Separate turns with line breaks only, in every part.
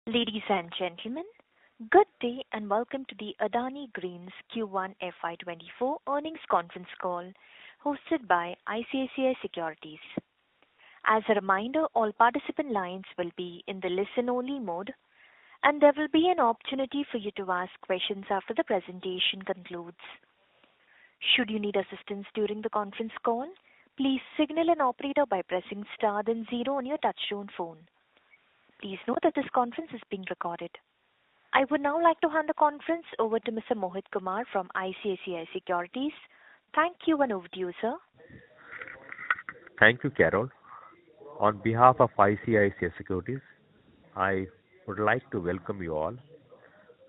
Ladies and gentlemen, good day and welcome to the Adani Green's Q1 FY24 earnings conference call hosted by ICICI Securities. As a reminder, all participant lines will be in the listen-only mode, and there will be an opportunity for you to ask questions after the presentation concludes. Should you need assistance during the conference call, please signal an operator by pressing star then 0 on your touchtone phone. Please note that this conference is being recorded. I would now like to hand the conference over to Mr. Mohit Kumar from ICICI Securities. Thank you, and over to you, sir.
Thank you, Carol. On behalf of ICICI Securities, I would like to welcome you all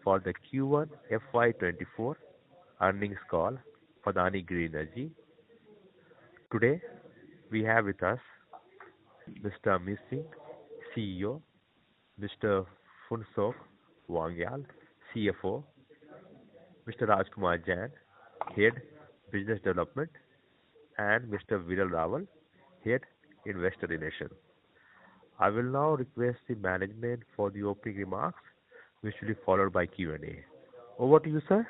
for the Q1 FY24 earnings call for Adani Green Energy. Today, we have with us Mr. Amit Singh, CEO, Mr. Funsok Wangyal, CFO, Mr. Rajkumar Jain, Head Business Development, and Mr. Viral Rawal, Head Investor Relations. I will now request the management for the opening remarks, which will be followed by Q&A. Over to you, sir.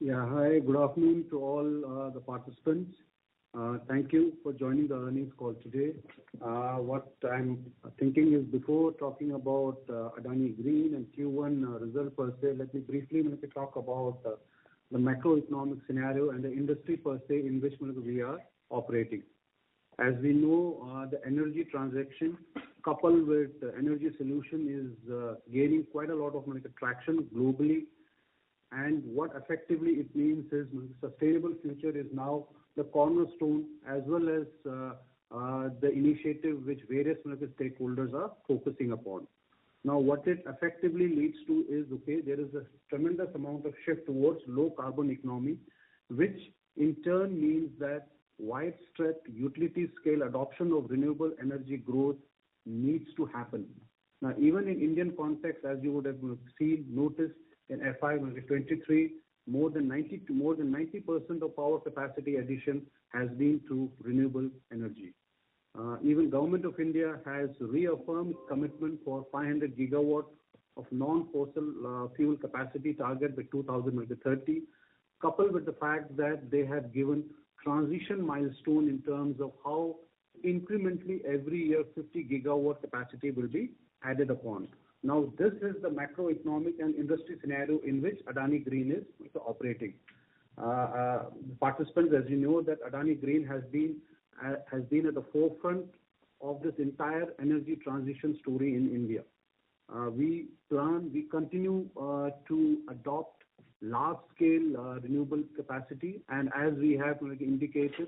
Yeah, hi, good afternoon to all the participants. Thank you for joining the earnings call today. What I'm thinking is before talking about Adani Green and Q1 result per se, let me briefly talk about the macroeconomic scenario and the industry per se in which we are operating. As we know, the energy transaction coupled with energy solution is gaining quite a lot of traction globally. And what effectively it means is sustainable future is now the cornerstone as well as the initiative which various stakeholders are focusing upon. Now, what it effectively leads to is, there is a tremendous amount of shift towards low carbon economy, which in turn means that widespread utility scale adoption of renewable energy growth needs to happen. Now, even in Indian context, as you would have noticed in FY23, more than 90% of power capacity addition has been through renewable energy. Even Government of India has reaffirmed commitment for 500 gigawatt of non-fossil fuel capacity target by 2030, coupled with the fact that they have given transition milestone in terms of how incrementally every year 50 gigawatt capacity will be added upon. Now, this is the macroeconomic and industry scenario in which Adani Green is operating. Participants, as you know, that Adani Green has been at the forefront of this entire energy transition story in India. We continue to adopt large-scale renewable capacity, and as we have indicated,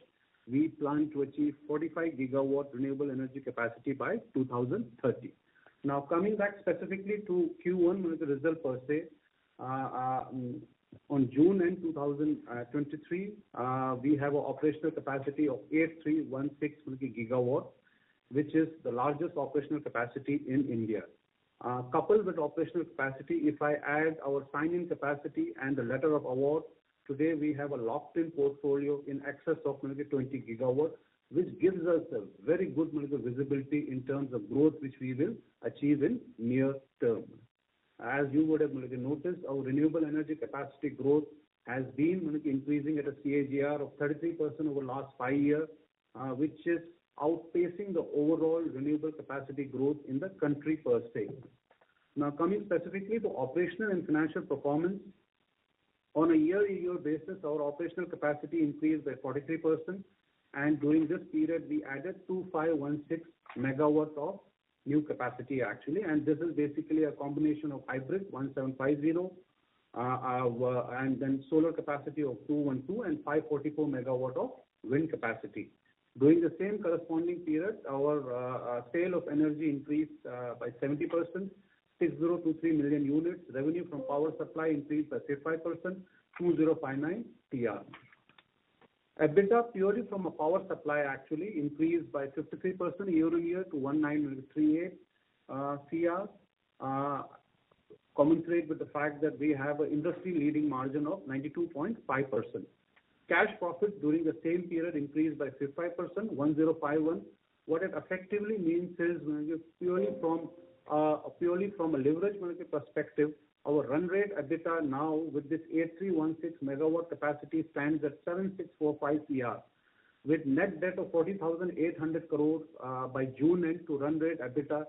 we plan to achieve 45 gigawatt renewable energy capacity by 2030. Now, coming back specifically to Q1 the result per se, on June end 2023, we have an operational capacity of 8316 gigawatt, which is the largest operational capacity in India. Coupled with operational capacity, if I add our sign-in capacity and the letter of award, today we have a locked-in portfolio in excess of 20 gigawatt, which gives us a very good visibility in terms of growth which we will achieve in near term. As you would have noticed, our renewable energy capacity growth has been increasing at a CAGR of 33% over the last 5 years, which is outpacing the overall renewable capacity growth in the country per se. Now, coming specifically to operational and financial performance, on a year-to-year basis, our operational capacity increased by 43%. And during this period, we added 2516 megawatts of new capacity actually, and this is basically a combination of hybrid 1750 and then solar capacity of 212 and 544 megawatt of wind capacity. During the same corresponding period, our sale of energy increased by 70%, 6023 million units. Revenue from power supply increased by 5%, 2059 TR. EBITDA purely from a power supply actually increased by 53% year-on-year to 1938 CR, commensurate with the fact that we have an industry-leading margin of 92.5%. Cash profit during the same period increased by 55%, 1051 what it effectively means is purely from a leverage perspective, our run rate EBITDA now with this 8316 megawatt capacity stands at 7645 CR. With net debt of 40,800 crores by June end to run rate EBITDA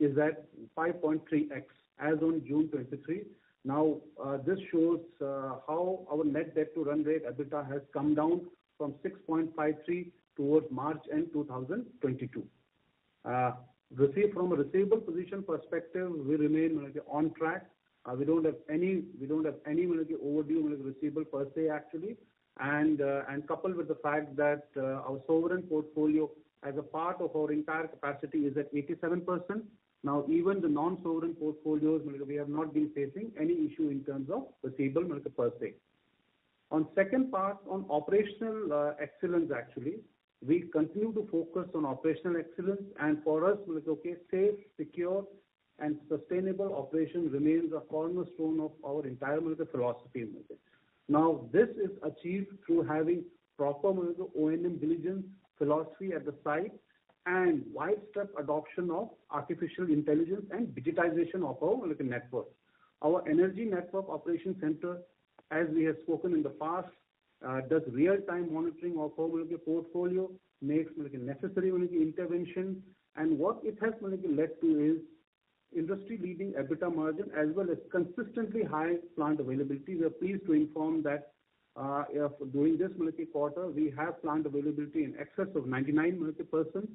is at 5.3x as on June 23. Now, this shows how our net debt to run rate EBITDA has come down from 6.53 towards March end 2022. From a receivable position perspective, we remain on track. We don't have any overdue receivable per se actually, and coupled with the fact that our sovereign portfolio as a part of our entire capacity is at 87%. Now, even the non-sovereign portfolios, we have not been facing any issue in terms of receivable per se. On second part, on operational excellence actually, we continue to focus on operational excellence, and for us, safe, secure, and sustainable operation remains a cornerstone of our entire philosophy. Now, this is achieved through having proper O&M diligence philosophy at the site and widespread adoption of artificial intelligence and digitization of our network. Our energy network operation center, as we have spoken in the past, does real-time monitoring of our portfolio, makes necessary intervention, and what it has led to is industry-leading EBITDA margin as well as consistently high plant availability. We are pleased to inform that during this quarter, we have plant availability in excess of 99%,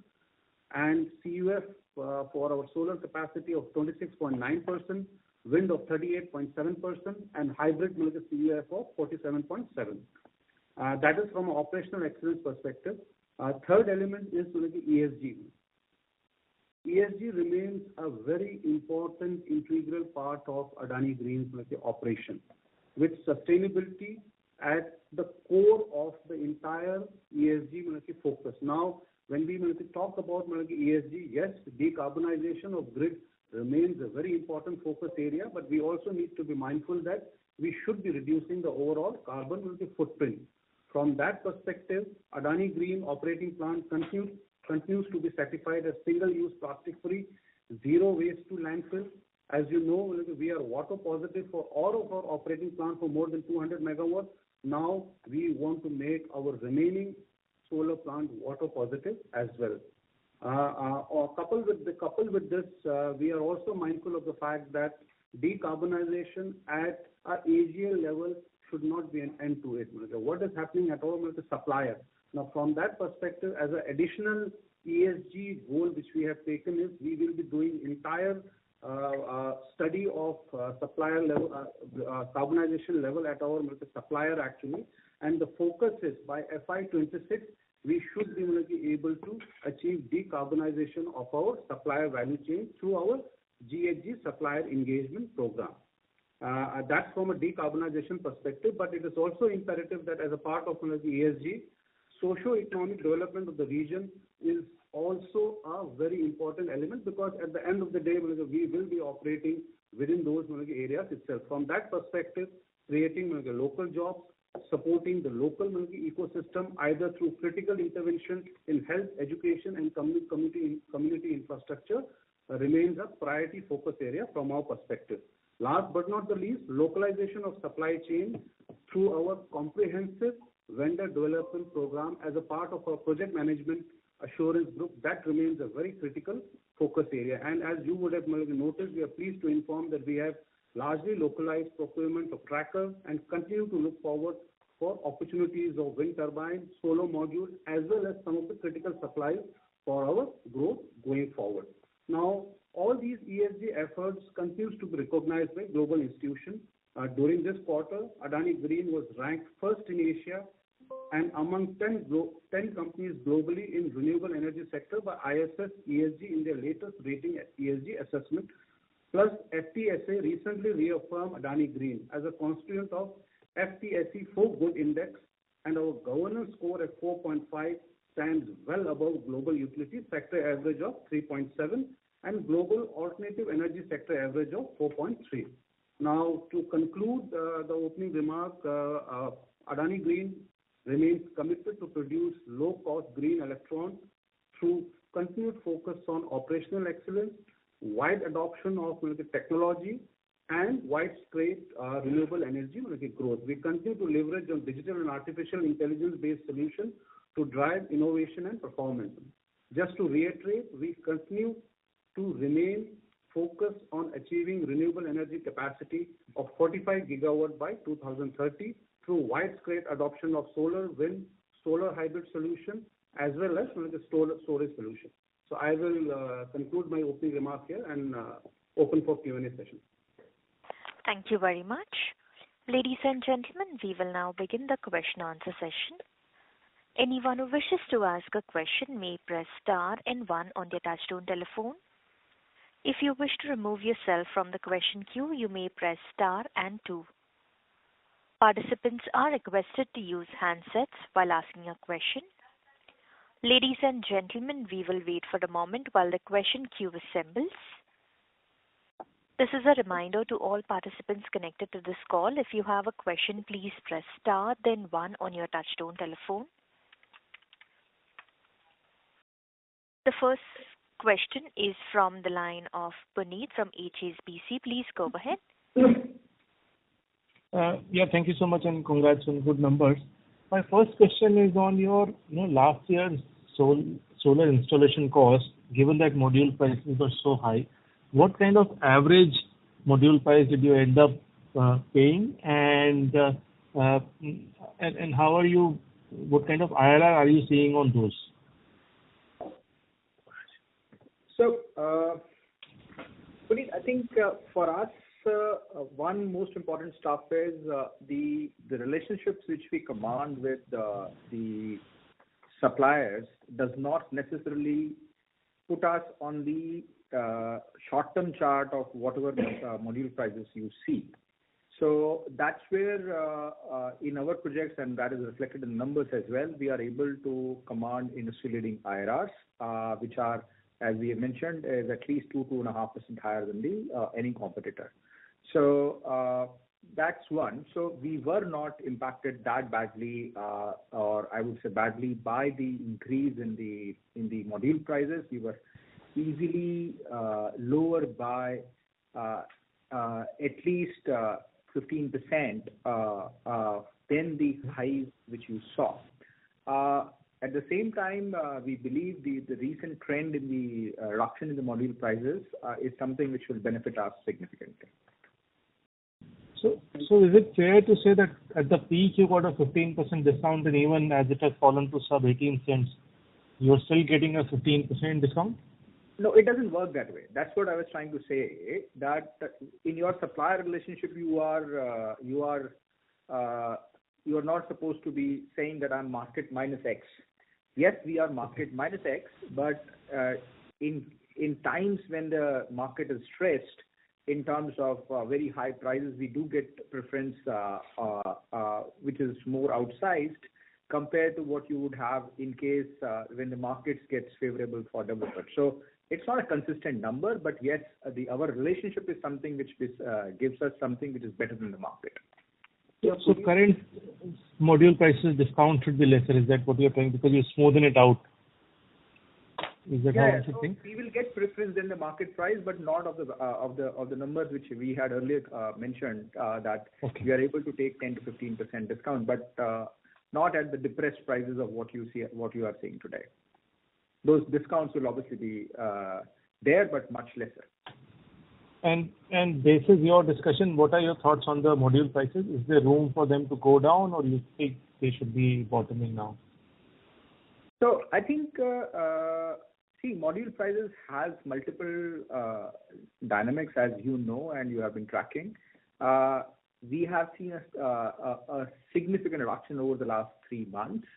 and CUF for our solar capacity of 26.9%, wind of 38.7%, and hybrid CUF of 47.7%. That is from an operational excellence perspective. Third element is ESG. ESG remains a very important integral part of Adani Green's operation, with sustainability at the core of the entire ESG focus. Now, when we talk about ESG, yes, decarbonization of grid remains a very important focus area, but we also need to be mindful that we should be reducing the overall carbon footprint. From that perspective, Adani Green operating plant continues to be certified as single-use plastic-free, zero waste to landfill. As you know, we are water positive for all of our operating plants for more than 200 megawatts. Now we want to make our remaining solar plant water positive as well. Coupled with this, we are also mindful of the fact that decarbonization at our AGL level should not be an end to it. What is happening at all with the supplier? Now, from that perspective, as an additional ESG goal which we have taken is we will be doing entire study of supplier level, carbonization level at our supplier actually, and the focus is by FY26 we should be able to achieve decarbonization of our supplier value chain through our GHG supplier engagement program. That's from a decarbonization perspective, but it is also imperative that as a part of the ESG, socio-economic development of the region is also a very important element, because at the end of the day, we will be operating within those areas itself. From that perspective, creating local jobs, supporting the local ecosystem either through critical intervention in health, education, and community infrastructure remains a priority focus area from our perspective. Last but not the least, localization of supply chain through our comprehensive vendor development program as a part of our project management assurance group, that remains a very critical focus area. And as you would have noticed, we are pleased to inform that we have largely localized procurement of trackers and continue to look forward for opportunities of wind turbine, solar modules, as well as some of the critical supplies for our growth going forward. Now, all these ESG efforts continues to be recognized by global institutions. During this quarter, Adani Green was ranked first in Asia and among 10 companies globally in renewable energy sector by ISS ESG in their latest rating ESG assessment. Plus, FTSE recently reaffirmed Adani Green as a constituent of FTSE4Good Index, and our governance score at 4.5 stands well above global utility sector average of 3.7 and global alternative energy sector average of 4.3. Now, to conclude the opening remark, Adani Green remains committed to produce low-cost green electrons through continued focus on operational excellence, wide adoption of technology, and widespread renewable energy growth. We continue to leverage on digital and artificial intelligence-based solutions to drive innovation and performance. Just to reiterate, we continue to remain focused on achieving renewable energy capacity of 45 gigawatt by 2030 through widespread adoption of solar, wind, solar hybrid solution, as well as the storage solution. So I will conclude my opening remarks here and open for Q&A session.
Thank you very much. Ladies and gentlemen, we will now begin the question answer session. Anyone who wishes to ask a question may press star and one on their touchtone telephone. If you wish to remove yourself from the question queue, you may press star and two. Participants are requested to use handsets while asking a question. Ladies and gentlemen, we will wait for a moment while the question queue assembles. This is a reminder to all participants connected to this call. If you have a question, please press star then one on your touchtone telephone. The first question is from the line of Puneet from HSBC. Please go ahead.
Thank you so much and congrats on good numbers. My first question is on your last year's solar installation cost. Given that module prices were so high, what kind of average module price did you end up paying, and how are you? What kind of IRR are you seeing on those?
So, Puneet, I think for us, one most important stuff is the relationships which we command with the suppliers does not necessarily put us on the short-term chart of whatever module prices you see. So that's where in our projects, and that is reflected in the numbers as well, we are able to command industry-leading IRRs, which are, as we have mentioned, is at least 2.5% higher than any competitor. So that's one. So we were not impacted that badly, or I would say badly, by the increase in the module prices. We were easily lower by at least 15% than the highs which you saw. At the same time, we believe the recent trend in the reduction in the module prices is something which will benefit us significantly.
So is it fair to say that at the peak you got a 15% discount, and even as it has fallen to sub 18 cents, you're still getting a 15% discount?
No, it doesn't work that way. That's what I was trying to say, that in your supplier relationship, you are not supposed to be saying that I'm market minus X. Yes, we are market minus X, but in times when the market is stressed in terms of very high prices, we do get preference which is more outsized compared to what you would have in case when the markets gets favorable for developers. So it's not a consistent number, but yes, our relationship is something which gives us something which is better than the market.
So current module prices discount should be lesser. Is that what you're saying? Because you smoothen it out. Is that how you think?
We will get preference in the market price, but not of the numbers which we had earlier mentioned that we are able to take 10 to 15% discount, but not at the depressed prices of what you are seeing today. Those discounts will obviously be there, but much lesser.
And basis your discussion, what are your thoughts on the module prices? Is there room for them to go down, or you think they should be bottoming now?
So I think, module prices has multiple dynamics, as you know, and you have been tracking. We have seen a significant reduction over the last 3 months.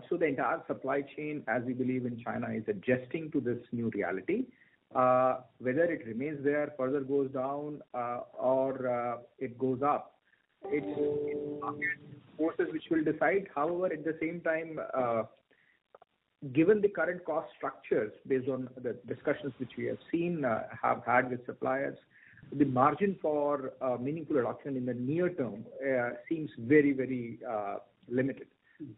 So the entire supply chain, as we believe in China, is adjusting to this new reality. Whether it remains there, further goes down, or it goes up, it's market forces which will decide. However, at the same time, given the current cost structures, based on the discussions which we have seen, have had with suppliers, the margin for meaningful reduction in the near term seems very, very limited.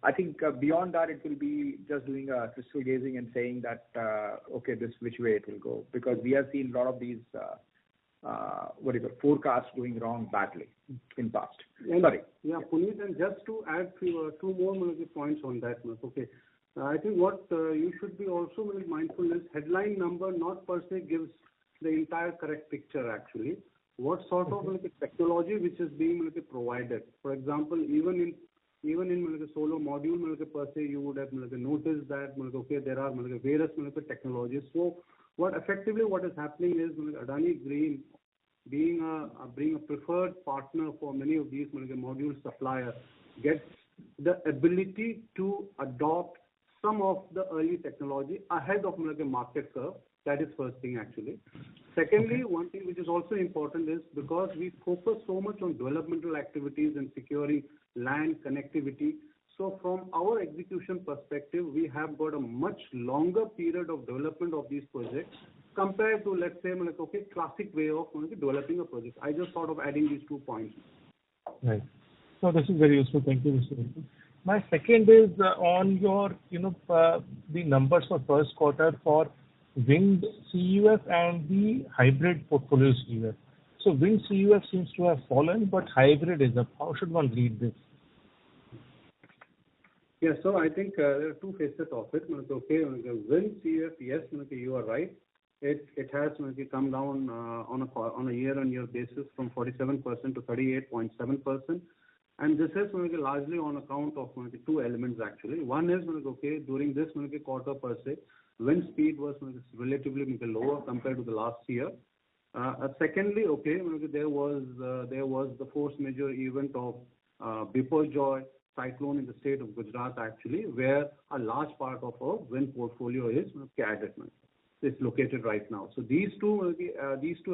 I think beyond that, it will be just doing a crystal gazing and saying that, okay, this which way it will go. Because we have seen a lot of these, forecasts going wrong badly in past. Sorry.
Yeah, Puneet, and just to add two more points on that. Okay. I think what you should be also very mindful is headline number not per se gives the entire correct picture actually. What sort of technology which is being provided. For example, even in the solar module per se, you would have noticed that okay, there are various technologies. So what is happening is Adani Green being a preferred partner for many of these module suppliers gets the ability to adopt some of the early technology ahead of the market curve. That is first thing actually. Secondly, one thing which is also important is because we focus so much on developmental activities and securing land connectivity. So from our execution perspective, we have got a much longer period of development of these projects compared to, let's say, classic way of developing a project. I just thought of adding these 2 points.
Right. So this is very useful. Thank you, Mr. Vinay. My second is on your, the numbers for first quarter for wind CUF and the hybrid portfolio CUF. So wind CUF seems to have fallen, but hybrid is up. How should one read this?
Yeah, so I think there are two facets of it. Okay, wind CUF, yes, you are right. It has come down on a year-on-year basis from 47% to 38.7%. And this is largely on account of two elements actually. One is okay, during this quarter per se, wind speed was relatively lower compared to the last year. Secondly, okay, there was the force majeure event of Biparjoy cyclone in the state of Gujarat actually, where a large part of our wind portfolio is added. It's located right now. So these two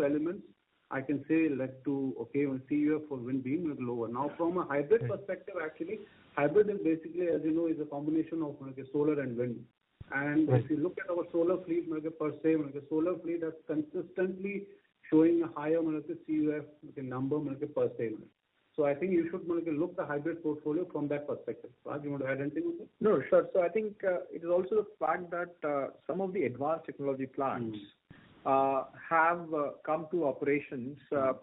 elements, I can say, led to CUF for wind being lower. Now, from a hybrid perspective, actually, hybrid is basically, as you know, is a combination of solar and wind. And if you look at our solar fleet per se, solar fleet is consistently showing a higher CUF number per se. So I think you should look the hybrid portfolio from that perspective. Raj, you want to add anything on that?
No, sure. So I think it is also the fact that some of the advanced technology plants have come to operations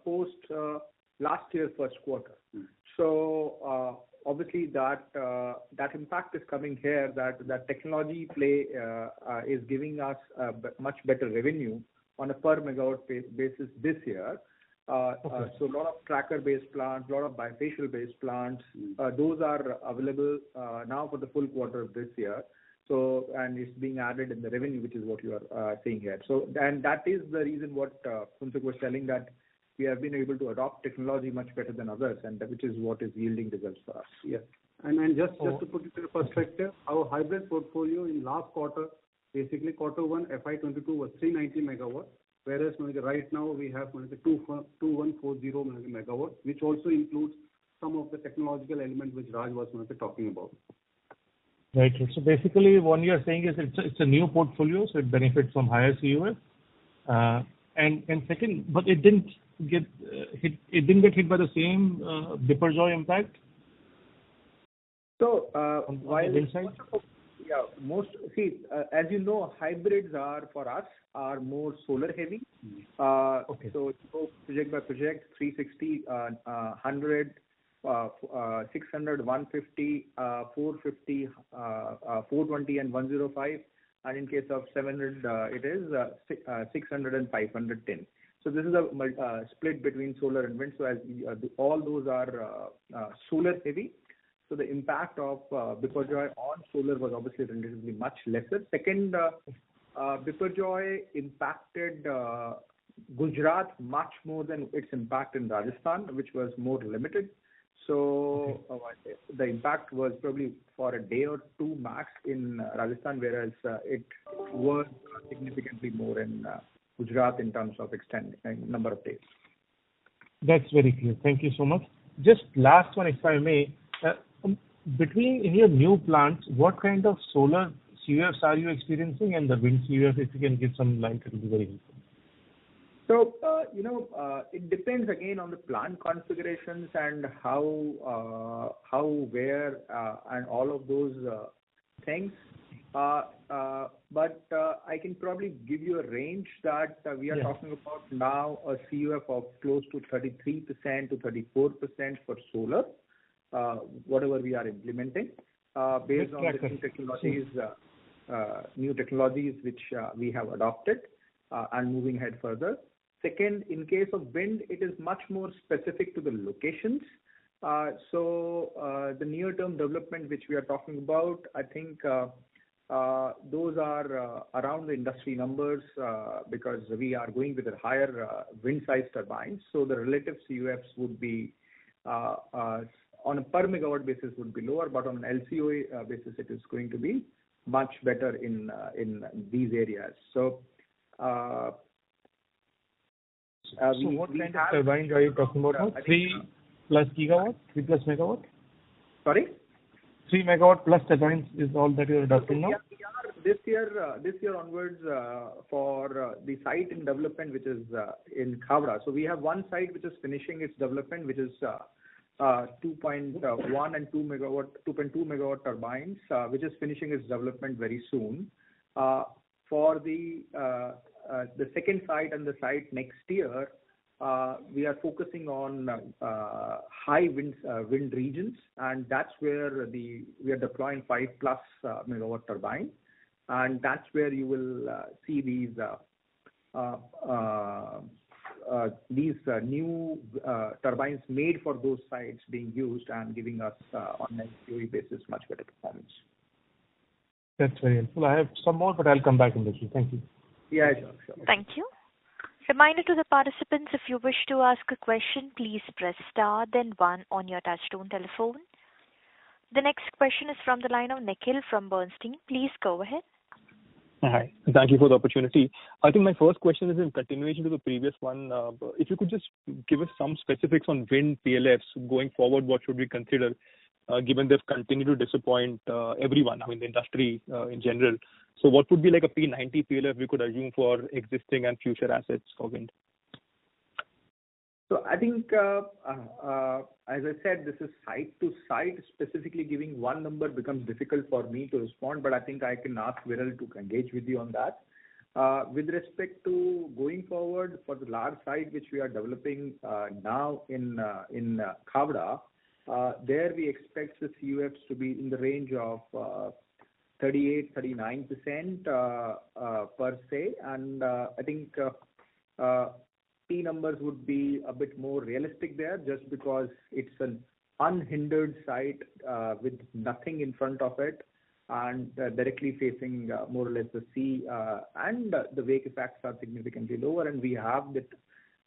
post last year's first quarter. So obviously that impact is coming here. That technology play is giving us much better revenue on a per megawatt basis this year. So a lot of tracker-based plants, a lot of bifacial-based plants, those are available now for the full quarter of this year. So, and it's being added in the revenue, which is what you are seeing here. So, and that is the reason what Kunsuk was telling, that we have been able to adopt technology much better than others, and which is what is yielding results for us.
Yes. And just to put it in perspective, our hybrid portfolio in last quarter, basically quarter 1 FY22 was 390 megawatts. Whereas right now we have 2140 megawatts, which also includes some of the technological elements which Raj was talking about.
Right. So basically, what you are saying is it's a new portfolio, so it benefits from higher CUF. And second, but it didn't get hit. It didn't get hit by the same Biparjoy impact.
So
while
as you know, hybrids are for us are more solar heavy.
Okay.
So if you go project by project, 360, 100, 600, 150, 450, 420, and 105. And in case of 700, it is 600 and 510. So this is a split between solar and wind. So as all those are solar heavy. So the impact of Biparjoy on solar was obviously relatively much lesser. Second, Biparjoy impacted Gujarat much more than its impact in Rajasthan, which was more limited. So the impact was probably for a day or two max in Rajasthan, whereas it was significantly more in Gujarat in terms of extent and number of days.
That's very clear. Thank you so much. Just last one, if I may. Between in your new plants, what kind of solar CUFs are you experiencing, and the wind CUF, if you can give some light, it will be very helpful.
So, it depends again on the plant configurations and how, where, and all of those things. But I can probably give you a range that we are talking about now, a CUF of close to 33% to 34% for solar, whatever we are implementing, based on the new technologies which we have adopted and moving ahead further. Second, in case of wind, it is much more specific to the locations. So the near-term development which we are talking about, I think those are around the industry numbers because we are going with a higher wind size turbines. So the relative CUFs would be on a per megawatt basis would be lower, but on an LCOE basis it is going to be much better in these areas. So.
So what kind of turbines are you talking about now? 3 plus gigawatt, 3 plus megawatt?
Sorry?
3 megawatt plus turbines is all that you are adopting now?
This year onwards for the site in development which is in Khavda. So we have one site which is finishing its development, which is 2.1 and 2.2 megawatt turbines, which is finishing its development very soon. For the second site and the site next year, we are focusing on high wind regions, and that's where we are deploying 5 plus megawatt turbine, and that's where you will see these new turbines made for those sites being used and giving us on an LCOE basis much better performance.
That's very helpful. I have some more, but I'll come back in the queue. Thank you.
Yeah, sure.
Thank you. Reminder to the participants, if you wish to ask a question, please press star then 1 on your touchtone telephone. The next question is from the line of Nikhil from Bernstein. Please go ahead.
Hi. Thank you for the opportunity. I think my first question is in continuation to the previous one. If you could just give us some specifics on wind PLFs going forward, what should we consider, given they've continued to disappoint everyone, I mean the industry in general. So what would be like a P90 PLF we could assume for existing and future assets for wind?
So I think, as I said, this is site to site. Specifically giving one number becomes difficult for me to respond, but I think I can ask Viral to engage with you on that. With respect to going forward for the large site which we are developing now in Khavda, there we expect the CUFs to be in the range of 38-39% per se, and I think P numbers would be a bit more realistic there, just because it's an unhindered site with nothing in front of it and directly facing more or less the sea, and the wake effects are significantly lower, and we have the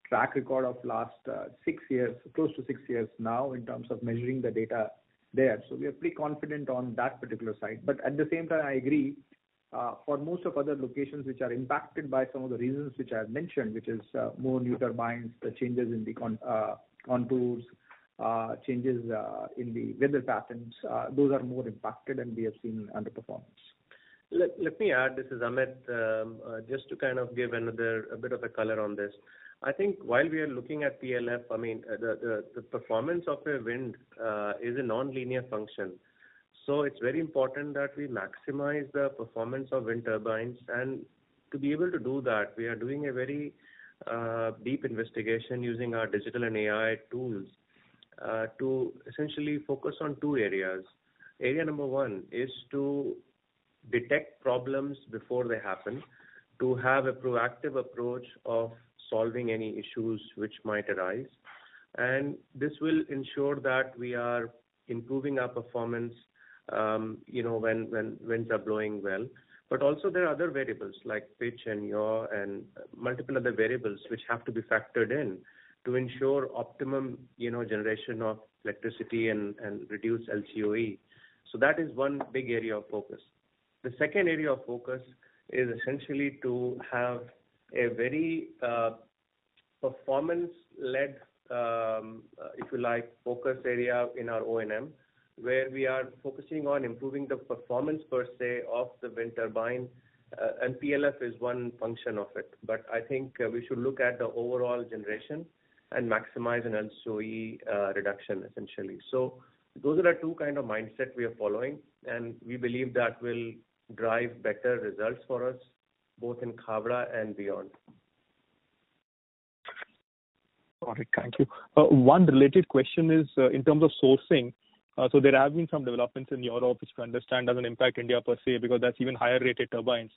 track record of last 6 years, close to 6 years now, in terms of measuring the data there. So we are pretty confident on that particular site. But at the same time, I agree, for most of other locations which are impacted by some of the reasons which I have mentioned, which is more new turbines, the changes in the contours, changes in the weather patterns, those are more impacted, and we have seen underperformance.
Let me add, this is Amit, just to kind of give a bit of a color on this. I think while we are looking at PLF, I mean, the performance of a wind is a non-linear function. So it's very important that we maximize the performance of wind turbines, and to be able to do that, we are doing a very deep investigation using our digital and AI tools to essentially focus on 2 areas. Area number 1 is to detect problems before they happen, to have a proactive approach of solving any issues which might arise, and this will ensure that we are improving our performance when winds are blowing well. But also there are other variables like pitch and yaw and multiple other variables which have to be factored in to ensure optimum generation of electricity and reduce LCOE. So that is one big area of focus. The second area of focus is essentially to have a very performance-led, if you like, focus area in our O&M, where we are focusing on improving the performance per se of the wind turbine
and PLF is one function of it. But I think we should look at the overall generation and maximize an LCOE reduction essentially. So those are the two kind of mindset we are following, and we believe that will drive better results for us both in Khavda and beyond.
Got it. Thank you. One related question is in terms of sourcing. So there have been some developments in Europe, which we understand doesn't impact India per se, because that's even higher rated turbines.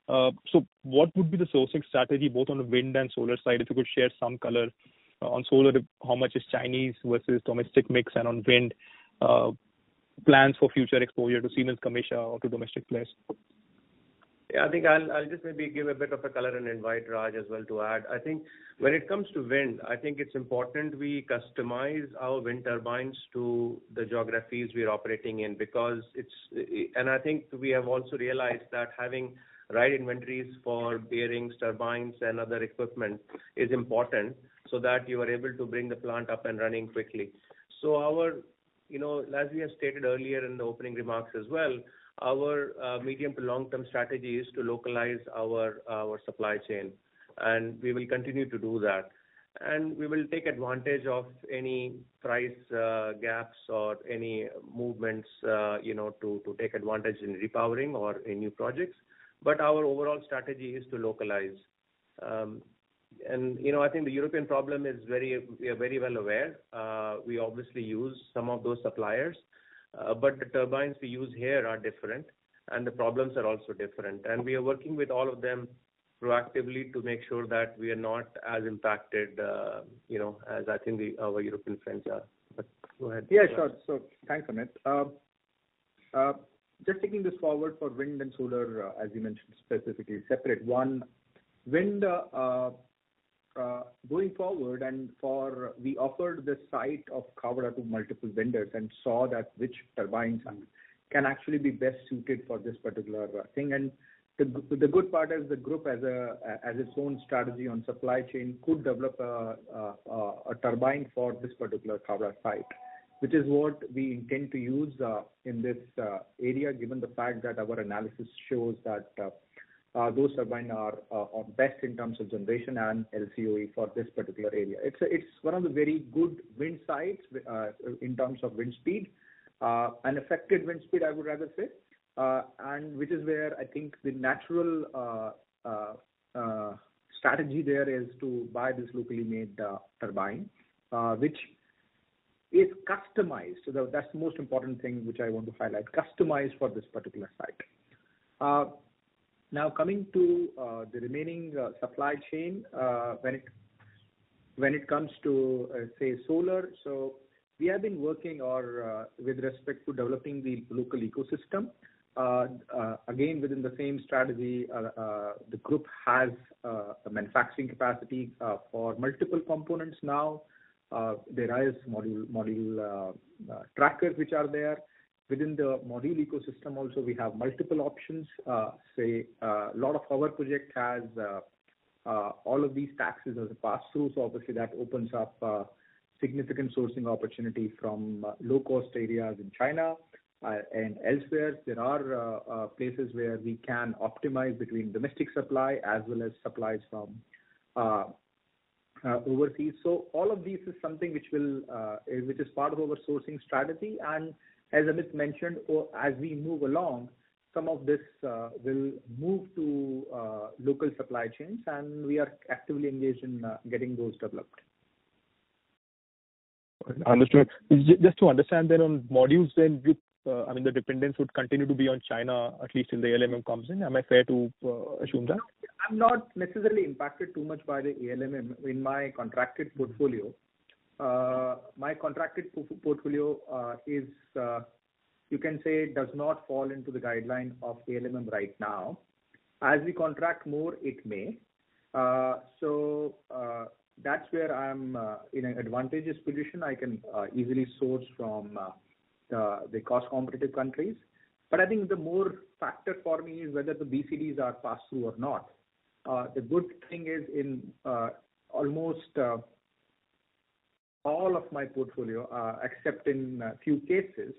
So what would be the sourcing strategy both on the wind and solar side? If you could share some color on solar, how much is Chinese versus domestic mix, and on wind, plans for future exposure to Siemens Gamesa or to domestic players?
Yeah, I think I'll just maybe give a bit of a color and invite Raj as well to add. I think when it comes to wind, I think it's important we customize our wind turbines to the geographies we're operating in, because and I think we have also realized that having right inventories for bearings, turbines and other equipment is important, so that you are able to bring the plant up and running quickly. So our, as we have stated earlier in the opening remarks as well, our medium to long-term strategy is to localize our supply chain, and we will continue to do that. And we will take advantage of any price gaps or any movements, to take advantage in repowering or in new projects. But our overall strategy is to localize. And I think the European problem is we are very well aware. We obviously use some of those suppliers. But the turbines we use here are different, and the problems are also different. And we are working with all of them proactively to make sure that we are not as impacted, as I think our European friends are. But go ahead.
Yeah, sure. So thanks, Amit. Just taking this forward for wind and solar, as you mentioned, specifically separate. One, wind going forward, and we offered the site of Khavda to multiple vendors and saw that which turbines can actually be best suited for this particular thing. And the good part is the group as its own strategy on supply chain could develop a turbine for this particular Khavda site, which is what we intend to use in this area, given the fact that our analysis shows that those turbines are best in terms of generation and LCOE for this particular area. It's one of the very good wind sites in terms of wind speed, an affected wind speed, I would rather say, and which is where I think the natural strategy there is to buy this locally made turbine, which is customized. So that's the most important thing which I want to highlight, customized for this particular site. Now coming to the remaining supply chain, when it comes to say solar, so we have been working with respect to developing the local ecosystem. Again, within the same strategy, the group has a manufacturing capacity for multiple components now. There is module trackers which are there. Within the module ecosystem also, we have multiple options. A lot of our project has all of these taxes as a pass-through, so obviously that opens up significant sourcing opportunity from low-cost areas in China and elsewhere. There are places where we can optimize between domestic supply as well as supplies from overseas. So all of these is something which is part of our sourcing strategy, and as Amit mentioned, as we move along, some of this will move to local supply chains, and we are actively engaged in getting those developed.
Understood. Just to understand then on modules, then the dependence would continue to be on China, at least till the ALMM comes in. Am I fair to assume that?
I'm not necessarily impacted too much by the ALMM in my contracted portfolio. My contracted portfolio is, you can say, does not fall into the guideline of ALMM right now. As we contract more, it may. So that's where I'm in an advantageous position. I can easily source from the cost competitive countries. But I think the more factor for me is whether the BCDs are passed through or not. The good thing is in almost all of my portfolio, except in a few cases,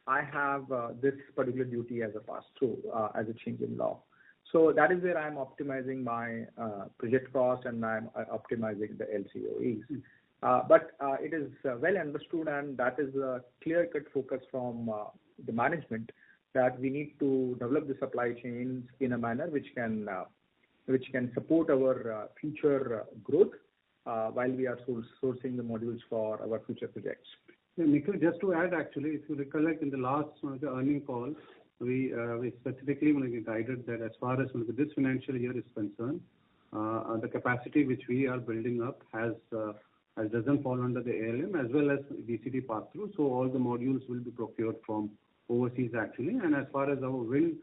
I have this particular duty as a pass-through, as a change in law. So that is where I'm optimizing my project cost and I'm optimizing the LCOEs. But it is well understood, and that is a clear-cut focus from the management that we need to develop the supply chains in a manner which can support our future growth while we are sourcing the modules for our future projects.
Yeah, Nikhil, just to add, actually, if you recollect in the last the earning call, we specifically guided that as far as this financial year is concerned, the capacity which we are building up doesn't fall under the ALM as well as DCT pass-through. So all the modules will be procured from overseas actually. And as far as our wind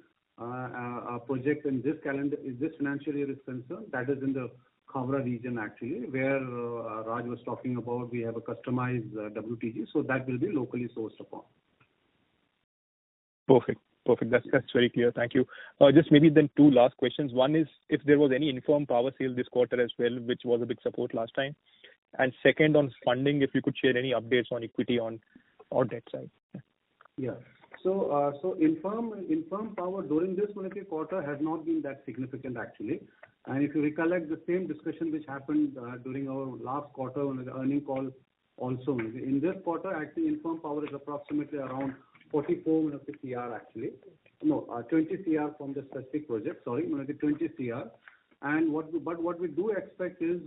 project in this financial year is concerned, that is in the Khavra region actually, where Raj was talking about. We have a customized WTG, so that will be locally sourced upon.
Perfect. That's very clear. Thank you. Just maybe then two last questions. One is if there was any informed power sale this quarter as well, which was a big support last time. And second, on funding, if you could share any updates on equity on or debt side.
Yeah. So infirm power during this quarter has not been that significant actually. And if you recollect the same discussion which happened during our last quarter on the earning call also, in this quarter actually infirm power is approximately around 44 CR actually. No, 20 CR from the specific project, 20 CR. And what we do expect is,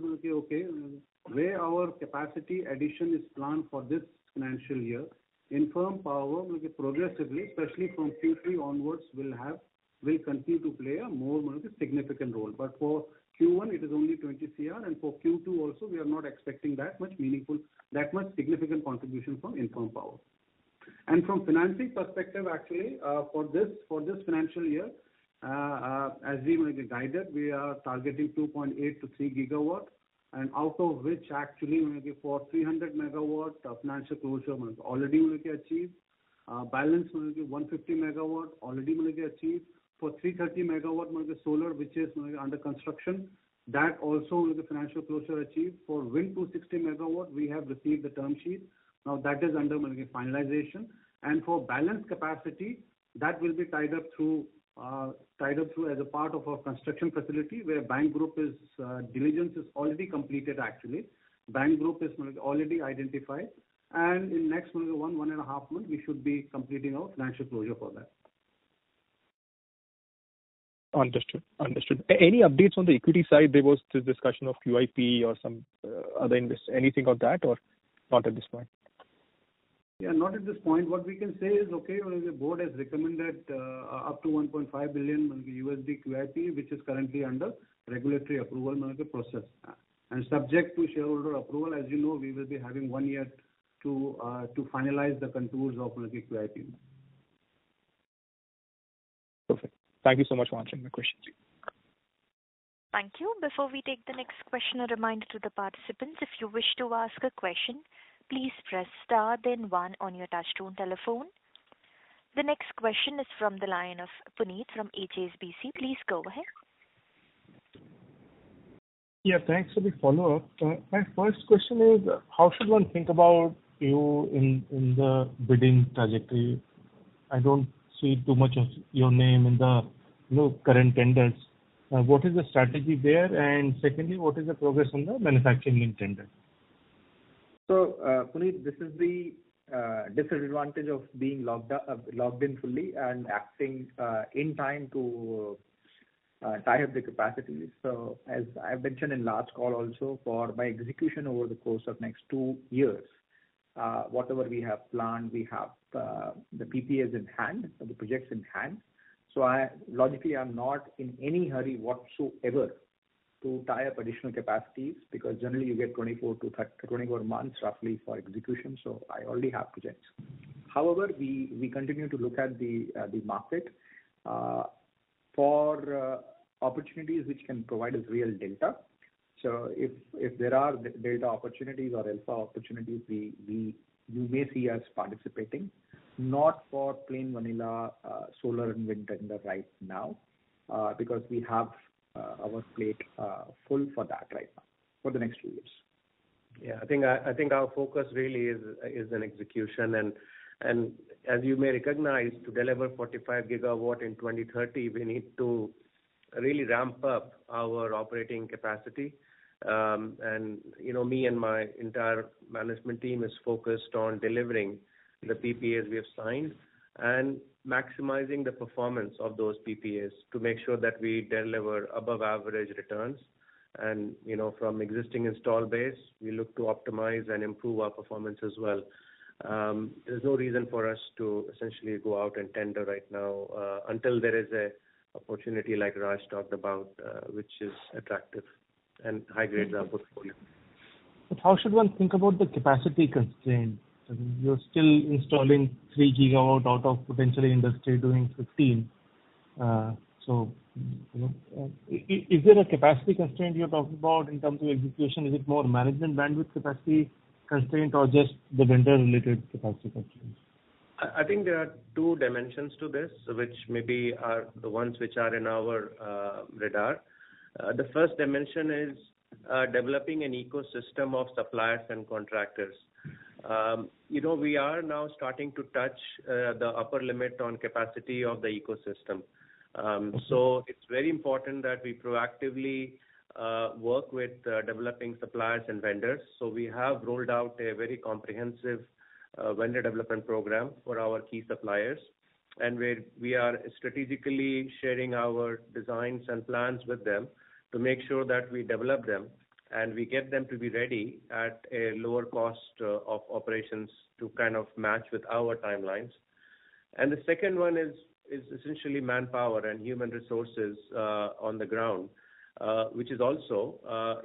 where our capacity addition is planned for this financial year, infirm power progressively, especially from Q3 onwards, will continue to play a more significant role. But for Q1, it is only 20 CR, and for Q2 also, we are not expecting that much significant contribution from infirm power. And from financing perspective, actually, for this financial year, as we guided, we are targeting 2.8 to 3 gigawatt, and out of which actually for 300 megawatt financial closure already achieved. Balance 150 megawatt already achieved. For 330 megawatt solar, which is under construction, that also the financial closure achieved. For wind 260 megawatt, we have received the term sheet. Now that is under finalization. And for balance capacity, that will be tied up through as a part of our construction facility, where bank group is diligence is already completed actually. Bank group is already identified, and in next 1.5 months we should be completing our financial closure for that.
Understood. Any updates on the equity side? There was this discussion of QIP or some other anything of that, or not at this point?
Yeah, not at this point. What we can say is, the board has recommended up to 1.5 billion USD QIP, which is currently under regulatory approval process. And subject to shareholder approval, as you know, we will be having 1 year to finalize the contours of the QIP.
Perfect. Thank you so much for answering my questions.
Thank you. Before we take the next question, a reminder to the participants, if you wish to ask a question, please press star then 1 on your touchtone telephone. The next question is from the line of Puneet from HSBC. Please go ahead.
Yeah, thanks for the follow-up. My first question is, how should one think about you in the bidding trajectory? I don't see too much of your name in the current tenders. What is the strategy there? And secondly, what is the progress on the manufacturing link tender?
So, Puneet, this is the disadvantage of being logged in fully and acting in time to tie up the capacities. So, as I've mentioned in last call also, for my execution over the course of next 2 years, whatever we have planned, we have the PPAs in hand, the projects in hand. So, logically, I'm not in any hurry whatsoever to tie up additional capacities, because generally you get 24 months roughly for execution. So I already have projects. However, we continue to look at the market for opportunities which can provide us real delta. So if there are delta opportunities or alpha opportunities, you may see us participating, not for plain vanilla solar and wind tender right now, because we have our plate full for that right now for the next 2 years.
Yeah, I think our focus really is in execution, and as you may recognize, to deliver 45 gigawatt in 2030, we need to really ramp up our operating capacity. And me and my entire management team is focused on delivering the PPAs we have signed and maximizing the performance of those PPAs to make sure that we deliver above average returns. And from existing install base, we look to optimize and improve our performance as well. There's no reason for us to essentially go out and tender right now until there is a opportunity like Raj talked about, which is attractive and high grades our portfolio.
But how should one think about the capacity constraint? I mean, you're still installing 3 gigawatt out of potentially industry doing 15. Is there a capacity constraint you're talking about in terms of execution? Is it more management bandwidth capacity constraint or just the vendor-related capacity constraints?
I think there are 2 dimensions to this, which maybe are the ones which are in our radar. The first dimension is developing an ecosystem of suppliers and contractors. We are now starting to touch the upper limit on capacity of the ecosystem. So it's very important that we proactively work with developing suppliers and vendors. So we have rolled out a very comprehensive vendor development program for our key suppliers, and where we are strategically sharing our designs and plans with them to make sure that we develop them and we get them to be ready at a lower cost of operations to kind of match with our timelines. And the second one is essentially manpower and human resources on the ground, which is also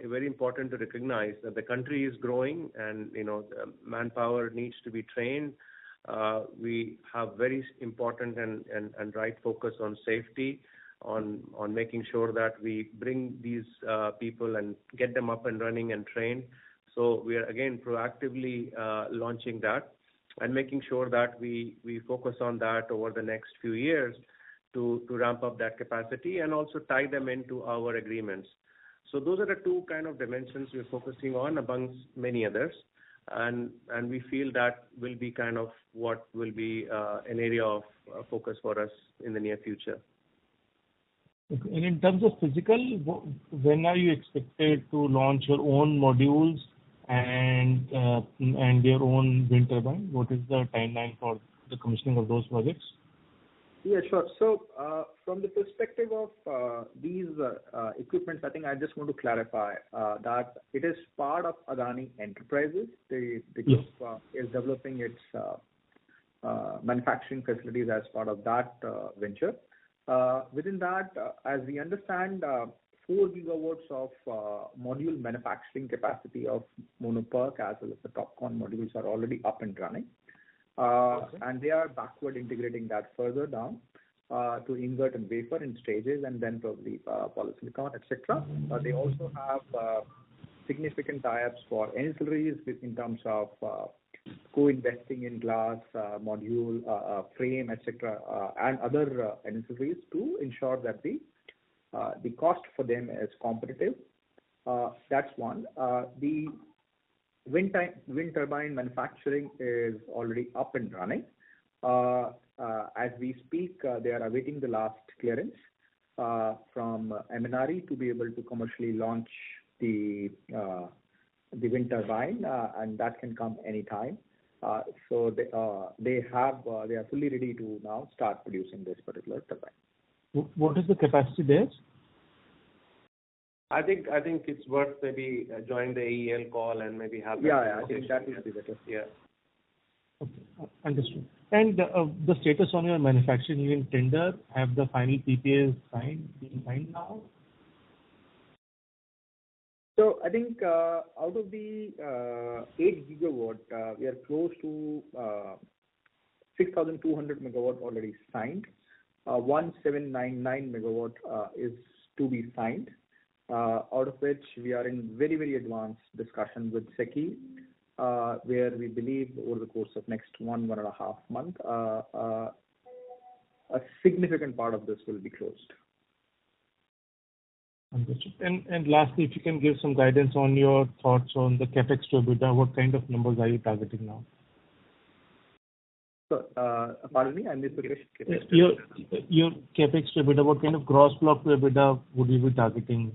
very important to recognize that the country is growing and manpower needs to be trained. We have very important and right focus on safety, on making sure that we bring these people and get them up and running and trained. So we are again proactively launching that and making sure that we focus on that over the next few years to ramp up that capacity and also tie them into our agreements. So those are the 2 kind of dimensions we're focusing on amongst many others. And we feel that will be kind of what will be an area of focus for us in the near future.
Okay. And in terms of physical, when are you expected to launch your own modules and your own wind turbine? What is the timeline for the commissioning of those projects?
Yeah, sure. So from the perspective of these equipments, I think I just want to clarify that it is part of Adani Enterprises. The group is developing its manufacturing facilities as part of that venture. Within that, as we understand, 4 gigawatts of module manufacturing capacity of monoPERC as well as the TOPCon modules are already up and running. And they are backward integrating that further down to invert and wafer in stages and then probably polysilicon, etc. They also have significant tie-ups for ancillaries in terms of co-investing in glass, module, frame, etc., and other ancillaries to ensure that the cost for them is competitive. That's one. The wind turbine manufacturing is already up and running. As we speak, they are awaiting the last clearance from MNRE to be able to commercially launch the wind turbine, and that can come anytime. So they are fully ready to now start producing this particular turbine.
What is the capacity there?
I think it's worth maybe joining the AEL call and maybe have.
Yeah, I think that would be better.
Yeah.
Okay, understood. And the status on your manufacturing unit tender, have the final PPAs been signed now?
So I think out of the 8 gigawatt, we are close to 6,200 megawatt already signed. 1799 megawatt is to be signed, out of which we are in very, very advanced discussion with SECI, where we believe over the course of next 1.5 months, a significant part of this will be closed.
Understood. And lastly, if you can give some guidance on your thoughts on the capex to EBITDA, what kind of numbers are you targeting now?
So, pardon me, I missed the question.
Your CapEx to EBITDA, what kind of gross block to EBITDA would you be targeting?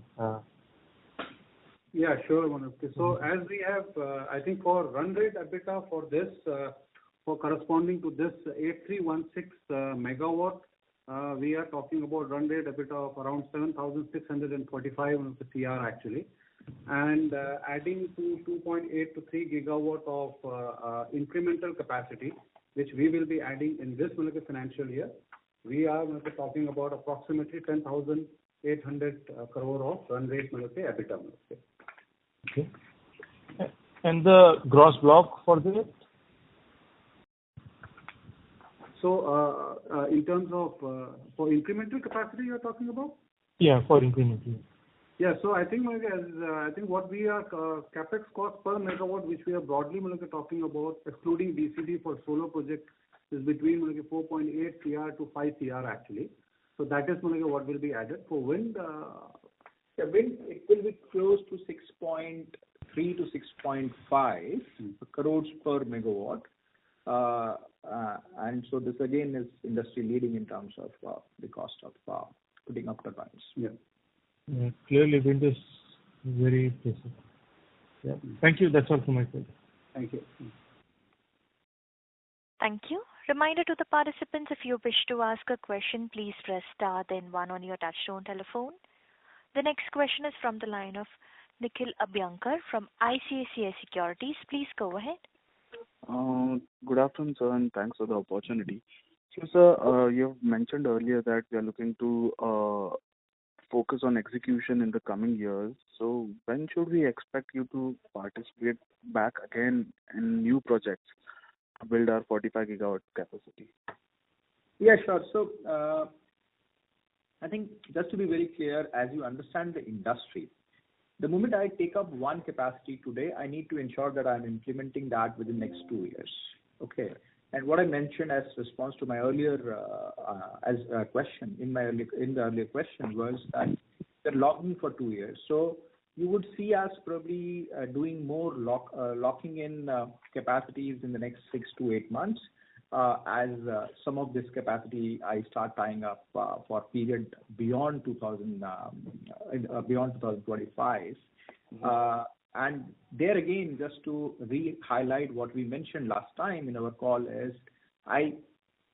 Yeah, sure, Manoj. So as we have, I think for run rate EBITDA for this, for corresponding to this 8316 megawatt, we are talking about run rate EBITDA of around 7,645 CR actually. And adding to 2.8 to 3 gigawatt of incremental capacity, which we will be adding in this financial year, we are talking about approximately 10,800 crore of run rate EBITDA.
Okay. And the gross block for this?
So, in terms of for incremental capacity, you are talking about?
Yeah, for incremental.
Yeah, so I think what we are capex cost per megawatt, which we are broadly talking about, excluding DCD for solar project, is between 4.8 CR to 5 CR actually. So that is what will be added. For wind,
wind, it will be close to 6.3 to 6.5 crores per megawatt. And so this again is industry leading in terms of the cost of putting up turbines.
Yeah.
Yeah, clearly wind is very impressive. Yeah. Thank you. That's all from my side.
Thank you.
Thank you. Reminder to the participants, if you wish to ask a question, please press star then one on your touchtone telephone. The next question is from the line of Nikhil Abhyankar from ICICI Securities. Please go ahead.
Good afternoon, sir, and thanks for the opportunity. So, sir, you have mentioned earlier that we are looking to focus on execution in the coming years. So, when should we expect you to participate back again in new projects to build our 45 gigawatt capacity?
Yeah, sure. So, I think just to be very clear, as you understand the industry, the moment I take up one capacity today, I need to ensure that I'm implementing that within the next 2 years. Okay. And what I mentioned as response to my earlier question in the earlier question was that they're locking for 2 years. So you would see us probably doing more locking in capacities in the next 6 to 8 months. As some of this capacity I start tying up for period beyond 2025. And there again, just to re-highlight what we mentioned last time in our call is, I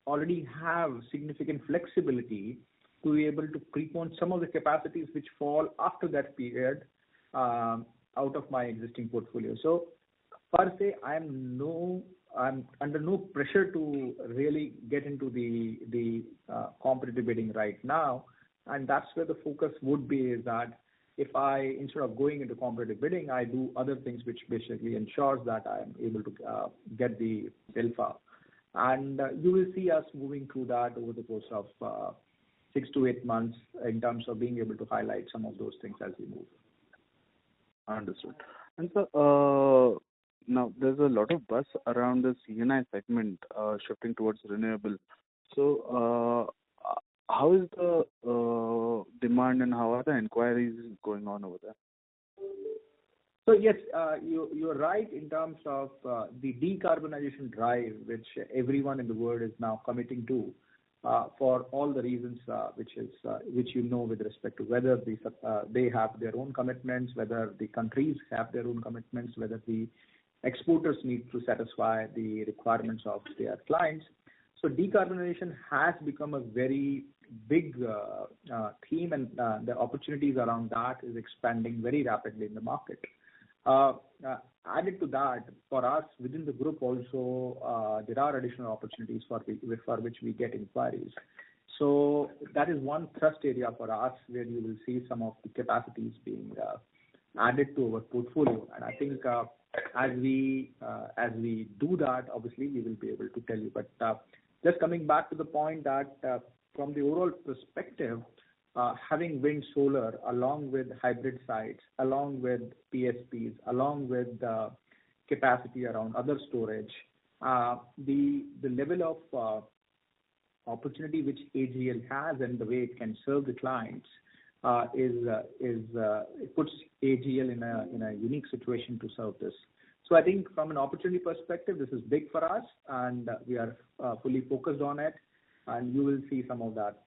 already have significant flexibility to be able to prepone some of the capacities which fall after that period out of my existing portfolio. So per se, I'm under no pressure to really get into the competitive bidding right now, and that's where the focus would be. Is that if I, instead of going into competitive bidding, I do other things which basically ensures that I'm able to get the alpha, and you will see us moving through that over the course of 6 to 8 months in terms of being able to highlight some of those things as we move.
Understood. And so, now there's a lot of buzz around the C&I segment shifting towards renewable. So, how is the demand and how are the inquiries going on over there?
So yes, you're right in terms of the decarbonization drive, which everyone in the world is now committing to, for all the reasons which you know, with respect to whether they have their own commitments, whether the countries have their own commitments, whether the exporters need to satisfy the requirements of their clients. So decarbonization has become a very big theme, and the opportunities around that is expanding very rapidly in the market. Added to that, for us within the group also, there are additional opportunities for which we get inquiries. So that is one thrust area for us where you will see some of the capacities being added to our portfolio. And I think as we do that, obviously we will be able to tell you. But just coming back to the point that from the overall perspective, having wind, solar, along with hybrid sites, along with PSPs, along with capacity around other storage, the level of opportunity which AGL has and the way it can serve the clients it puts AGL in a unique situation to serve this. So I think from an opportunity perspective, this is big for us, and we are fully focused on it. And you will see some of that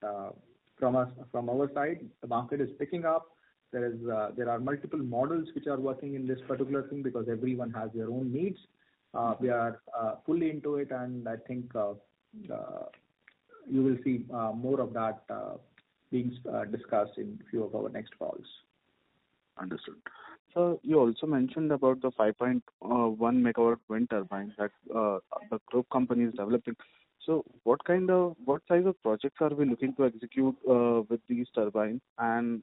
from our side. The market is picking up. There are multiple models which are working in this particular thing because everyone has their own needs. We are fully into it, and I think you will see more of that being discussed in a few of our next calls.
Understood. So you also mentioned about the 5.1 megawatt wind turbine that the group company is developing. So what size of projects are we looking to execute with these turbines? And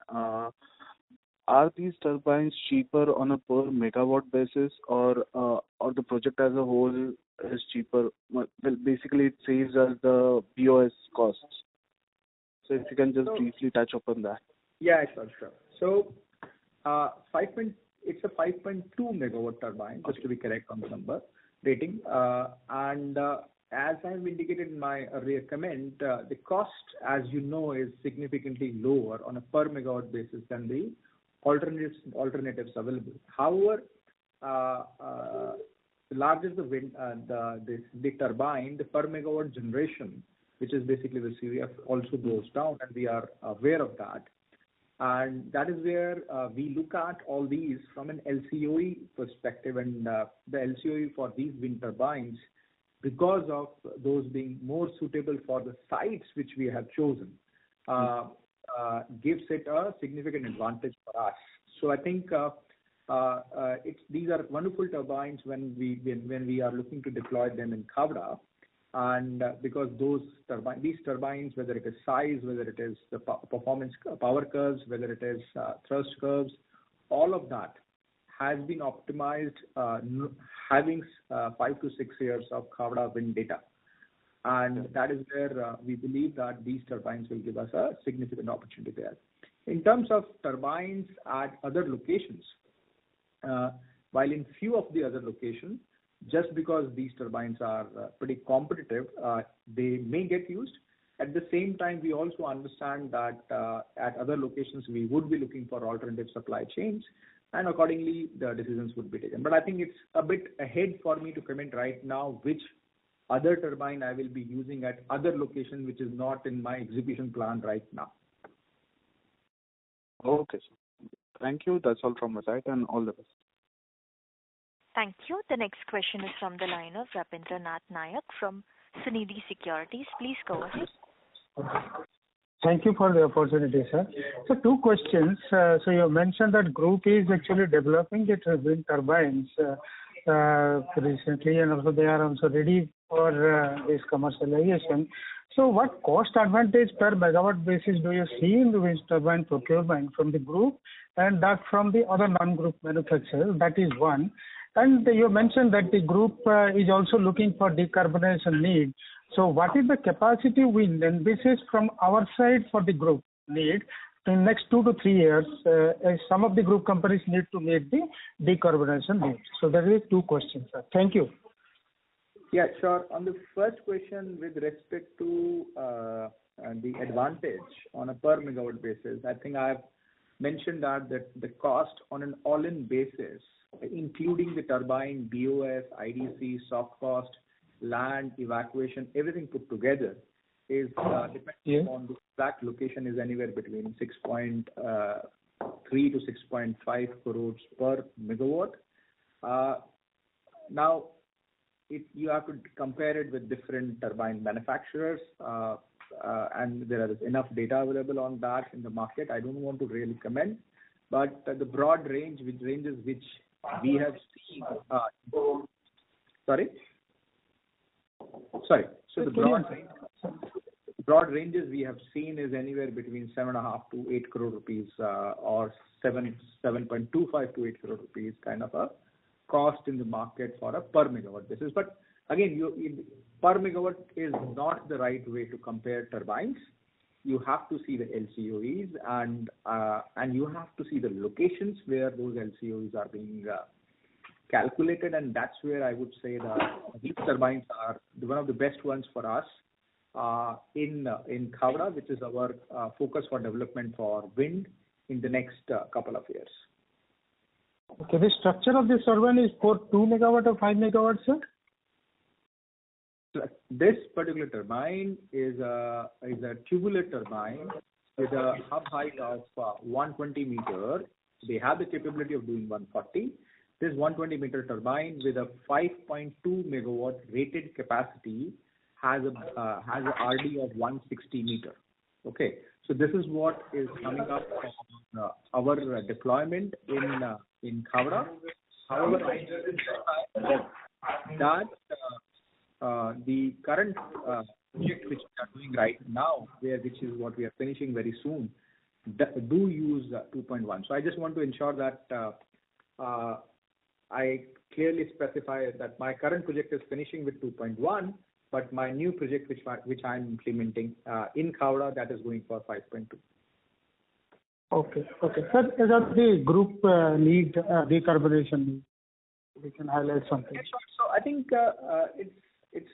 are these turbines cheaper on a per megawatt basis, or the project as a whole is cheaper? Well, basically it saves us the BOS costs. So if you can just briefly touch upon that.
Yeah, sure. So it's a 5.2 megawatt turbine, just to be correct on the number rating. And as I've indicated in my earlier comment, the cost, as you know, is significantly lower on a per megawatt basis than the alternatives available. However, the larger the wind, the turbine, the per megawatt generation, which is basically the CVF, also goes down, and we are aware of that. And that is where we look at all these from an LCOE perspective, and the LCOE for these wind turbines, because of those being more suitable for the sites which we have chosen, gives it a significant advantage for us. So I think these are wonderful turbines when we are looking to deploy them in Khavda. And because these turbines, whether it is size, whether it is the performance power curves, whether it is thrust curves, all of that has been optimized, having 5 to 6 years of Khavda wind data. And that is where we believe that these turbines will give us a significant opportunity there. In terms of turbines at other locations, while in few of the other locations, just because these turbines are pretty competitive, they may get used. At the same time, we also understand that at other locations, we would be looking for alternative supply chains, and accordingly, the decisions would be taken. But I think it's a bit ahead for me to comment right now which other turbine I will be using at other locations, which is not in my execution plan right now.
Okay, sir. Thank you. That's all from my side, and all the best.
Thank you. The next question is from the line of Rabindranath Nayak from Sunidhi Securities. Please go ahead.
Thank you for the opportunity, sir. So 2 questions. So you mentioned that group is actually developing the wind turbines recently, and also they are also ready for this commercialization. So what cost advantage per megawatt basis do you see in the wind turbine procurement from the group and that from the other non-group manufacturers? That is one. And you mentioned that the group is also looking for decarbonization need. So what is the capacity we envisage from our side for the group need in next 2 to 3 years, as some of the group companies need to meet the decarbonization needs? So there is 2 questions, sir. Thank you.
Yeah, sure. On the first question with respect to the advantage on a per megawatt basis, I think I've mentioned that the cost on an all-in basis, including the turbine, BOS, IDC, soft cost, land, evacuation, everything put together, is depending on the exact location, is anywhere between 6.3 to 6.5 crores per megawatt. Now, you have to compare it with different turbine manufacturers, and there is enough data available on that in the market. I don't want to really comment, but the broad range, which we have seen. Sorry. So the broad ranges we have seen is anywhere between 7.5 to 8 crore rupees, or 7.25 to 8 crore rupees kind of a cost in the market for a per megawatt basis. But again, per megawatt is not the right way to compare turbines. You have to see the LCOEs, and you have to see the locations where those LCOEs are being calculated, and that's where I would say that these turbines are one of the best ones for us in Khavda, which is our focus for development for wind in the next couple of years.
Okay, the structure of this turbine is for 2 megawatt or 5 megawatt, sir?
This particular turbine is a tubular turbine with a hub height of 120 meter. They have the capability of doing 140. This 120 meter turbine with a 5.2 megawatt rated capacity has a RD of 160 meter. Okay, so this is what is coming up from our deployment in Khavda. However, that the current project which we are doing right now, which is what we are finishing very soon, do use 2.1. So I just want to ensure that I clearly specify that my current project is finishing with 2.1, but my new project which I am implementing in Khavda, that is going for 5.2.
Okay. Sir, is that the group need decarbonization? We can highlight something.
Yes, so I think it's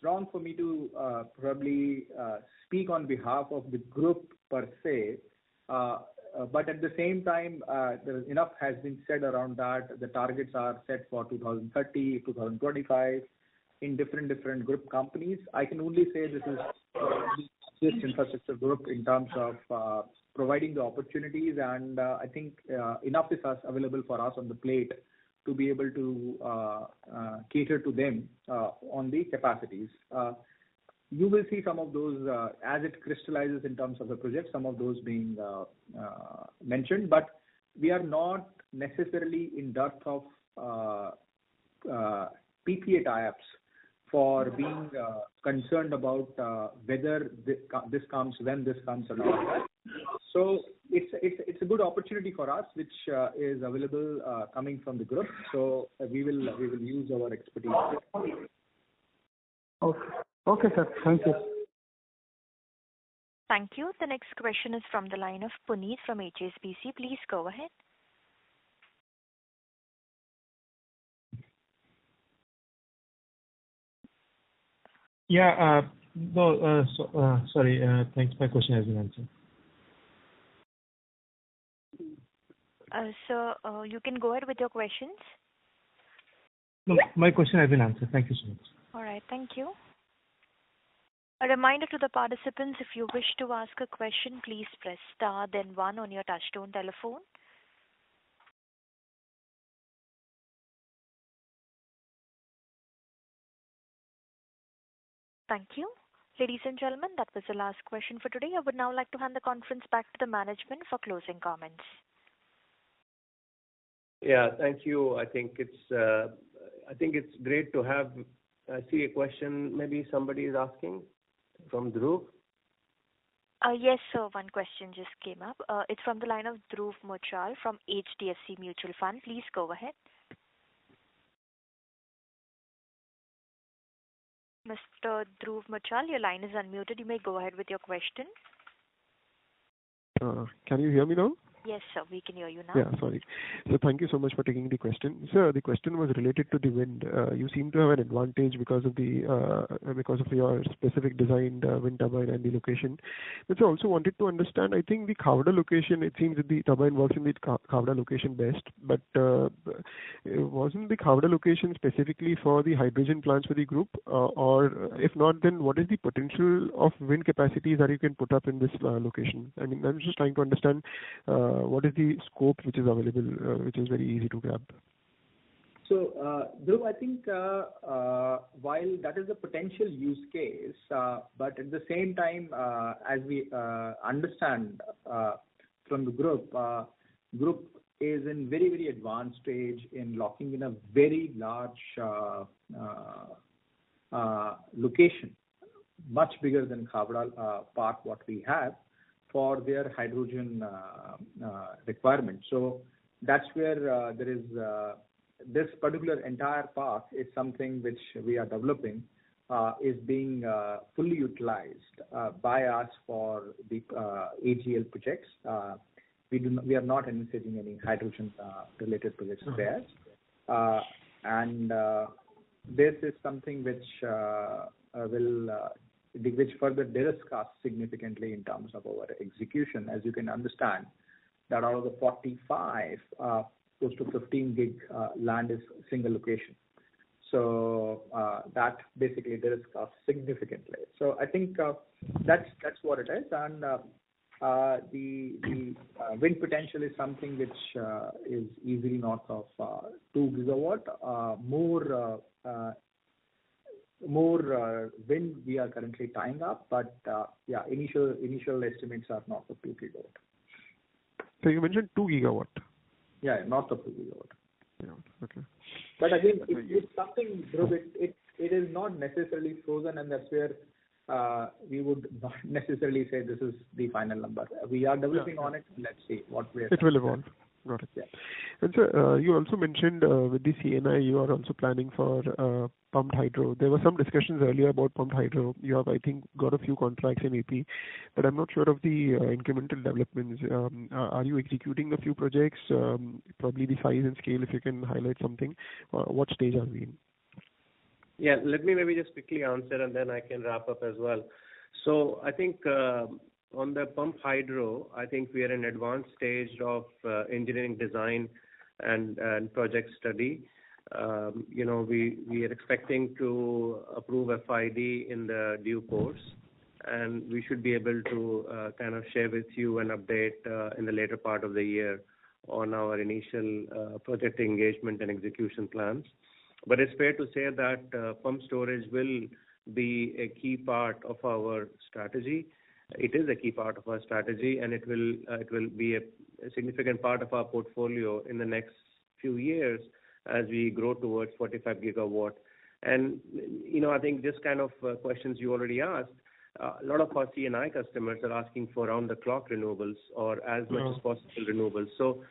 wrong for me to probably speak on behalf of the group per se, but at the same time, enough has been said around that. The targets are set for 2030, 2025 in different group companies. I can only say this is this infrastructure group in terms of providing the opportunities, and I think enough is available for us on the plate to be able to cater to them on the capacities. You will see some of those as it crystallizes in terms of the project, some of those being mentioned, but we are not necessarily in dearth of PPA tie-ups for being concerned about whether this comes, when this comes, and all that. So it's a good opportunity for us, which is available coming from the group. So we will use our expertise.
Okay, sir. Thank you.
Thank you. The next question is from the line of Puneet from HSBC. Please go ahead.
Yeah. No. Sorry. Thanks. My question has been answered.
So you can go ahead with your questions.
No, my question has been answered. Thank you so much.
All right. Thank you. A reminder to the participants, if you wish to ask a question, please press star then 1 on your touchtone telephone. Thank you. Ladies and gentlemen, that was the last question for today. I would now like to hand the conference back to the management for closing comments.
Yeah, thank you. I think it's great to have. I see a question. Maybe somebody is asking from Dhruv.
Yes, sir. One question just came up. It's from the line of Dhruv Muchal from HDFC Mutual Fund. Please go ahead. Mr. Dhruv Muchal, your line is unmuted. You may go ahead with your question.
Can you hear me now?
Yes, sir. We can hear you now.
Yeah, sorry. So thank you so much for taking the question. Sir, the question was related to the wind. You seem to have an advantage because of your specific designed wind turbine and the location. But I also wanted to understand, I think the Khavda location, it seems that the turbine works in the Khavda location best, but wasn't the Khavda location specifically for the hydrogen plants for the group? Or if not, then what is the potential of wind capacities that you can put up in this location? I mean, I'm just trying to understand what is the scope which is available, which is very easy to grab.
So, Dhruv, I think while that is a potential use case, but at the same time, as we understand from the group is in very, very advanced stage in locking in a very large location, much bigger than Khavda park what we have, for their hydrogen requirement. So that's where there is this particular entire park is something which we are developing, is being fully utilized by us for the AGL projects. We are not envisaging any hydrogen related projects there, and this is something which which further de-risk us significantly in terms of our execution. As you can understand, that out of the 45, close to 15 gig land is single location. So that basically de-risks us significantly. So I think that's what it is. And the wind potential is something which is easily north of 2 gigawatt. More wind we are currently tying up, but initial estimates are north of 2 gigawatt.
So you mentioned 2 gigawatt.
Yeah, north of 2 gigawatt.
Yeah, okay.
But again, it's something, Dhruv, it is not necessarily frozen, and that's where we would not necessarily say this is the final number. We are developing on it. Let's see what we are.
It will evolve. Got it.
Yeah.
And so you also mentioned with the CNI, you are also planning for pumped hydro. There were some discussions earlier about pumped hydro. You have, I think, got a few contracts in AP, but I'm not sure of the incremental developments. Are you executing a few projects? Probably the size and scale, if you can highlight something. What stage are we in?
Yeah, let me maybe just quickly answer and then I can wrap up as well. So I think on the pump hydro, I think we are in advanced stage of engineering design and project study. We are expecting to approve FID in the due course, and we should be able to kind of share with you an update in the later part of the year on our initial project engagement and execution plans. But it's fair to say that pump storage will be a key part of our strategy. It is a key part of our strategy, and it will be a significant part of our portfolio in the next few years as we grow towards 45 gigawatt. And I think this kind of questions you already asked. A lot of our CNI customers are asking for round-the-clock renewables or as much as possible renewables. So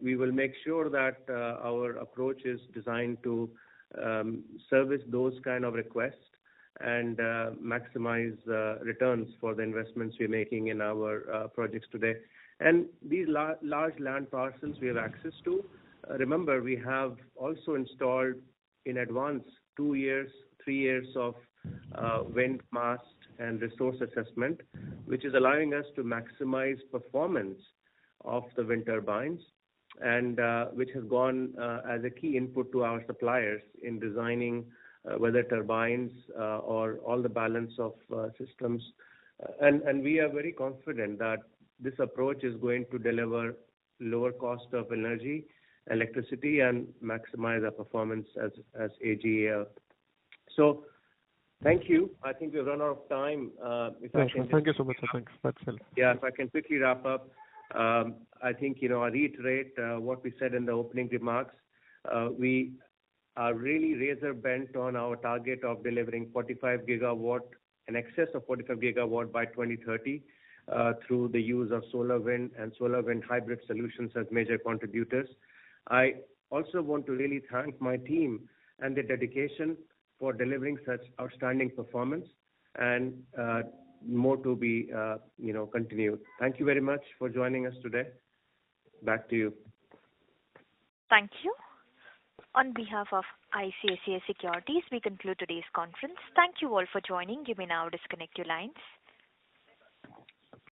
we will make sure that our approach is designed to service those kind of requests and maximize returns for the investments we're making in our projects today. And these large land parcels we have access to, remember, we have also installed in advance 2 years, 3 years of wind mast and resource assessment, which is allowing us to maximize performance of the wind turbines, and which has gone as a key input to our suppliers in designing whether turbines or all the balance of systems. And we are very confident that this approach is going to deliver lower cost of energy, electricity, and maximize our performance as AGL. So thank you. I think we've run out of time.
Thank you so much, sir. Thanks. That's helpful.
Yeah, if I can quickly wrap up. I think, I reiterate what we said in the opening remarks. We are really razor bent on our target of delivering 45 gigawatt, in excess of 45 gigawatt by 2030 through the use of solar wind and solar wind hybrid solutions as major contributors. I also want to really thank my team and their dedication for delivering such outstanding performance, and more to be continued. Thank you very much for joining us today. Back to you.
Thank you. On behalf of ICICI Securities, we conclude today's conference. Thank you all for joining. You may now disconnect your lines.